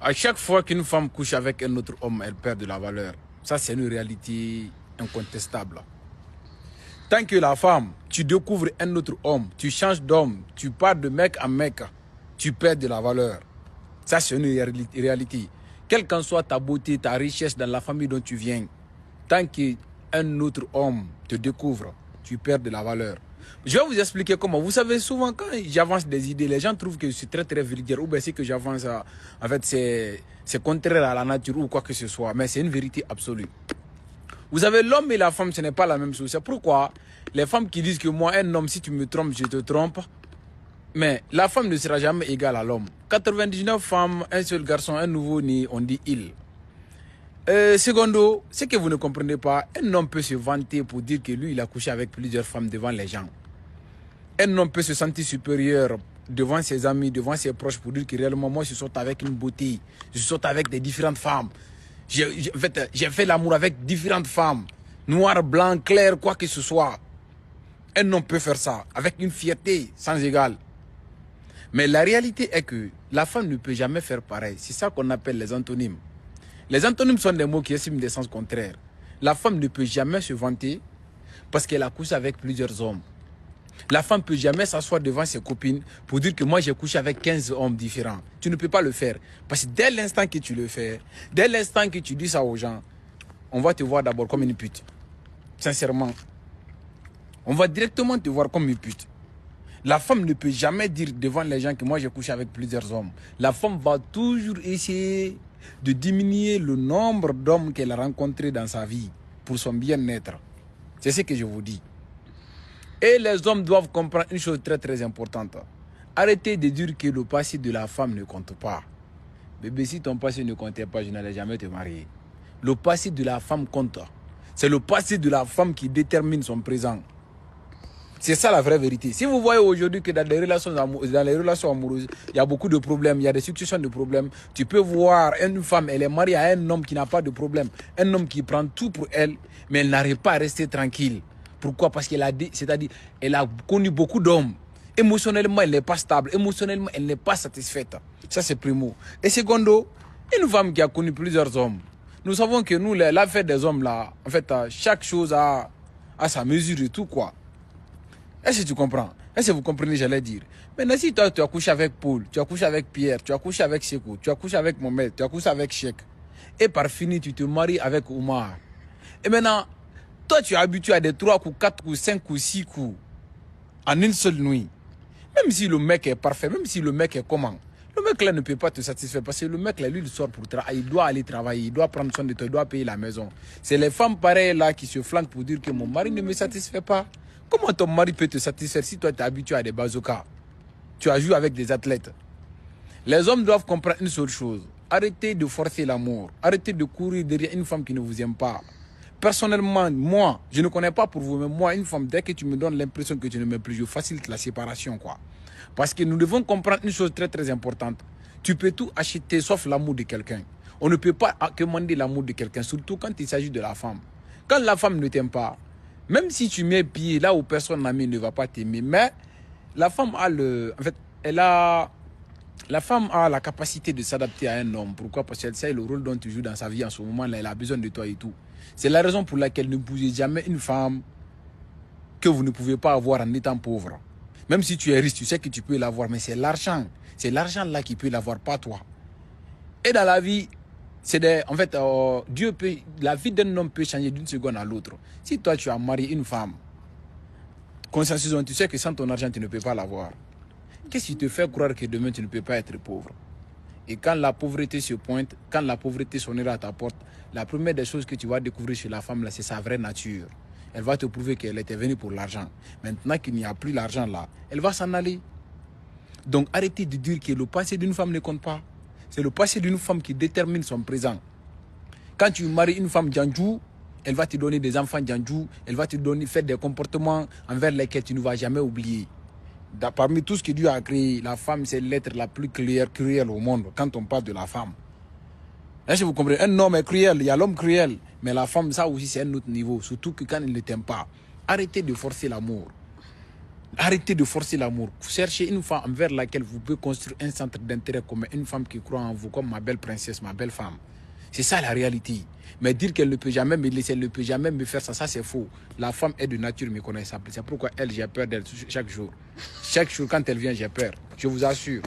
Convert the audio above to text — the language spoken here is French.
À chaque fois qu'une femme couche avec un autre homme, elle perd de la valeur. Ça, c'est une réalité incontestable. Tant que la femme, tu découvres un autre homme, tu changes d'homme, tu pars de mec à mec, tu perds de la valeur. Ça, c'est une réalité. Quelle qu'en soit ta beauté, ta richesse dans la famille dont tu viens, tant qu'un autre homme te découvre, tu perds de la valeur. Je vais vous expliquer comment. Vous savez, souvent, quand j'avance des idées, les gens trouvent que je suis très, très vulgaire. Ou bien c'est que j'avance, en fait, c'est contraire à la nature ou quoi que ce soit. Mais c'est une vérité absolue. Vous savez, l'homme et la femme, ce n'est pas la même chose. C'est pourquoi les femmes qui disent que moi, un homme, si tu me trompes, je te trompe. Mais la femme ne sera jamais égale à l'homme. 99 femmes, un seul garçon, un nouveau-né, on dit il. Secondo, ce que vous ne comprenez pas, un homme peut se vanter pour dire que lui, il a couché avec plusieurs femmes devant les gens. Un homme peut se sentir supérieur devant ses amis, devant ses proches pour dire que réellement, moi, je saute avec une beauté. Je saute avec des différentes femmes. J'ai fait l'amour avec différentes femmes. Noir, blanc, clair, quoi que ce soit. Un homme peut faire ça avec une fierté sans égale. Mais la réalité est que la femme ne peut jamais faire pareil. C'est ça qu'on appelle les antonymes. Les antonymes sont des mots qui expriment des sens contraires. La femme ne peut jamais se vanter parce qu'elle a couché avec plusieurs hommes. La femme ne peut jamais s'asseoir devant ses copines pour dire que moi j'ai couché avec 15 hommes différents. Tu ne peux pas le faire. Parce que dès l'instant que tu le fais, dès l'instant que tu dis ça aux gens, on va te voir d'abord comme une pute. Sincèrement. On va directement te voir comme une pute. La femme ne peut jamais dire devant les gens que moi j'ai couché avec plusieurs hommes. La femme va toujours essayer de diminuer le nombre d'hommes qu'elle a rencontrés dans sa vie pour son bien-être. C'est ce que je vous dis. Et les hommes doivent comprendre une chose très très importante. Arrêtez de dire que le passé de la femme ne compte pas. Bébé, si ton passé ne comptait pas, je n'allais jamais te marier. Le passé de la femme compte. C'est le passé de la femme qui détermine son présent. C'est ça la vraie vérité. Si vous voyez aujourd'hui que dans les relations amoureuses, il y a beaucoup de problèmes, il y a des situations de problèmes, tu peux voir une femme, elle est mariée à un homme qui n'a pas de problème. Un homme qui prend tout pour elle, mais elle n'arrive pas à rester tranquille. Pourquoi? Parce qu'elle a connu beaucoup d'hommes. Émotionnellement, elle n'est pas stable. Émotionnellement, elle n'est pas satisfaite. Ça, c'est primo. Et secondo, une femme qui a connu plusieurs hommes. Nous savons que nous, l'affaire des hommes, là, en fait, chaque chose a sa mesure et tout, quoi. Est-ce que tu comprends? Est-ce que vous comprenez, j'allais dire? Maintenant, si toi, tu as couché avec Paul, tu as couché avec Pierre, tu as couché avec Sekou, tu as couché avec Mohamed, tu as couché avec Cheikh, et par fini, tu te maries avec Oumar. Et maintenant, toi, tu es habitué à des 3 coups, 4 coups, 5 coups, 6 coups, en une seule nuit. Même si le mec est parfait, même si le mec est comment, le mec là ne peut pas te satisfaire parce que le mec là, lui, il sort pour travailler, il doit aller travailler, il doit prendre soin de toi, il doit payer la maison. C'est les femmes pareilles là qui se flanquent pour dire que mon mari ne me satisfait pas. Comment ton mari peut te satisfaire si toi tu es habitué à des bazookas? Tu as joué avec des athlètes. Les hommes doivent comprendre une seule chose. Arrêtez de forcer l'amour. Arrêtez de courir derrière une femme qui ne vous aime pas. Personnellement, moi, je ne connais pas pour vous, mais moi, une femme, dès que tu me donnes l'impression que tu ne m'aimes plus, je facilite la séparation, quoi. Parce que nous devons comprendre une chose très, très importante. Tu peux tout acheter sauf l'amour de quelqu'un. On ne peut pas commander l'amour de quelqu'un, surtout quand il s'agit de la femme. Quand la femme ne t'aime pas, même si tu mets pied là où personne n'a mis, ne va pas t'aimer. Mais la femme a la femme a la capacité de s'adapter à un homme. Pourquoi? Parce qu'elle sait le rôle dont tu joues dans sa vie en ce moment-là. Elle a besoin de toi et tout. C'est la raison pour laquelle ne bougez jamais une femme que vous ne pouvez pas avoir en étant pauvre. Même si tu es riche, tu sais que tu peux l'avoir. Mais c'est l'argent. C'est l'argent là qui peut l'avoir, pas toi. Et dans la vie, en fait, la vie d'un homme peut changer d'une seconde à l'autre. Si toi, tu as marié une femme, consensus, tu sais que sans ton argent, tu ne peux pas l'avoir. Qu'est-ce qui te fait croire que demain, tu ne peux pas être pauvre? Et quand la pauvreté se pointe, quand la pauvreté sonnera à ta porte, la première des choses que tu vas découvrir chez la femme, c'est sa vraie nature. Elle va te prouver qu'elle était venue pour l'argent. Maintenant qu'il n'y a plus l'argent là, elle va s'en aller. Donc, arrêtez de dire que le passé d'une femme ne compte pas. C'est le passé d'une femme qui détermine son présent. Quand tu maries une femme Djandjou, elle va te donner des enfants Djandjou, elle va te faire des comportements envers lesquels tu ne vas jamais oublier. Parmi tout ce que Dieu a créé, la femme, c'est l'être la plus cruelle au monde, quand on parle de la femme. Est-ce que vous comprenez? Un homme est cruel, il y a l'homme cruel, mais la femme, ça aussi, c'est un autre niveau, surtout que quand elle ne t'aime pas. Arrêtez de forcer l'amour. Arrêtez de forcer l'amour. Cherchez une femme envers laquelle vous pouvez construire un centre d'intérêt commun, une femme qui croit en vous comme ma belle princesse, ma belle femme. C'est ça la réalité. Mais dire qu'elle ne peut jamais me laisser, elle ne peut jamais me faire ça, ça c'est faux. La femme est de nature méconnaissable. C'est pourquoi elle, j'ai peur d'elle chaque jour. Chaque jour, quand elle vient, j'ai peur. Je vous assure.